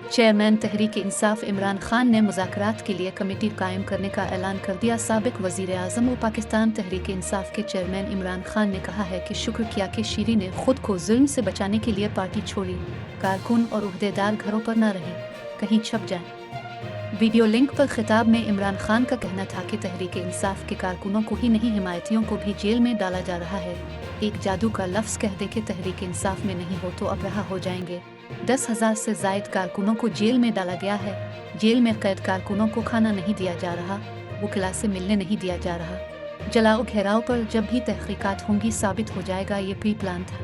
Chairman Tehreek Insaf Imran Khan ने मुज़ाकरात के लिए कमेटी कायम करने का ऐलान कर दिया। साबिक वज़ीर आज़म और पाकिस्तान तहरीक इंसाफ के चेयरमैन इमरान खान ने कहा है कि शुक्र किया कि शीरी ने खुद को जुल्म से बचाने के लिए पार्टी छोड़ी। कारकुन और ओहदेदार घरों पर न रहे, कहीं छप जाएं। वीडियो लिंक पर खिताब में इमरान खान का कहना था कि तहरीक इंसाफ के कारकुनों को ही नहीं, हिमायतियों को भी जेल में डाला जा रहा है। एक जादू का लफ्ज़ कह दे कि तहरीक इंसाफ में नहीं हो तो अब रहा हो जाएंगे। 10,000 से ज़ायद कारकुनों को जेल में डाला गया है। जेल में कैद कारकुनों को खाना नहीं दिया जा रहा, वकील से मिलने नहीं दिया जा रहा। जलाओ घेराव पर जब भी तहकीकात होंगी साबित हो जाएगा ये प्री प्लान था।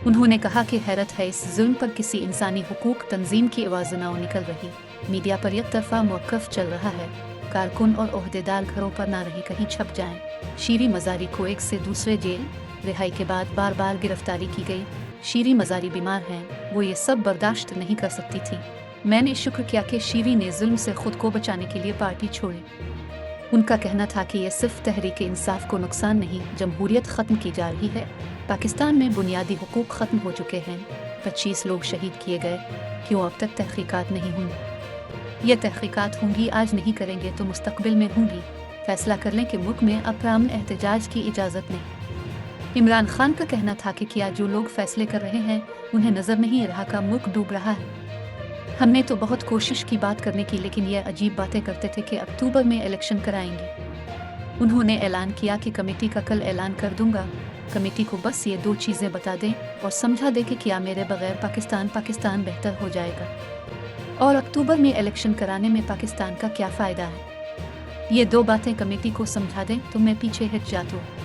उन्होंने कहा कि हैरत है इस जुल्म पर किसी इंसानी हुकूक तंजीम की आवाज़ न निकल रही। मीडिया पर एक तरफा मौक़िफ़ चल रहा है। कारकुन और ओहदेदार घरों पर ना रही, कहीं छप जाएं। शीरी मज़ारी को एक से दूसरे जेल रिहाई के बाद बार बार गिरफ्तारी की गई। शीरी मज़ारी बीमार हैं, वो ये सब बर्दाश्त नहीं कर सकती थी। मैंने शुक्र किया कि शीरी ने जुल्म से खुद को बचाने के लिए पार्टी छोड़ी। उनका कहना था कि यह सिर्फ तहरीक इंसाफ को नुकसान नहीं, जमहूरियत ख़त्म की जा रही है। पाकिस्तान में बुनियादी हुकूक ख़त्म हो चुके हैं। 25 लोग शहीद किए गए, क्यों अब तक तहकीकात नहीं हुई? ये तहकीकात होंगी, आज नहीं करेंगे तो मुस्तकबिल में होंगी। फैसला कर लें कि मुल्क में अब पुरअमन एहतजाज की इजाज़त नहीं। इमरान खान का कहना था कि क्या जो लोग फैसले कर रहे हैं उन्हें नज़र नहीं रहा का मुल्क डूब रहा है। हमने तो बहुत कोशिश की बात करने की, लेकिन यह अजीब बातें करते थे कि अक्टूबर में इलेक्शन कराएंगे। उन्होंने ऐलान किया कि कमेटी का कल ऐलान कर दूंगा। कमेटी को बस ये 2 चीज़ें बता दें और समझा दें कि क्या मेरे बगैर पाकिस्तान बेहतर हो जाएगा, और अक्टूबर में इलेक्शन कराने में पाकिस्तान का क्या फ़ायदा है। ये 2 बातें कमेटी को समझा दें तो मैं पीछे हट जाता हूँ।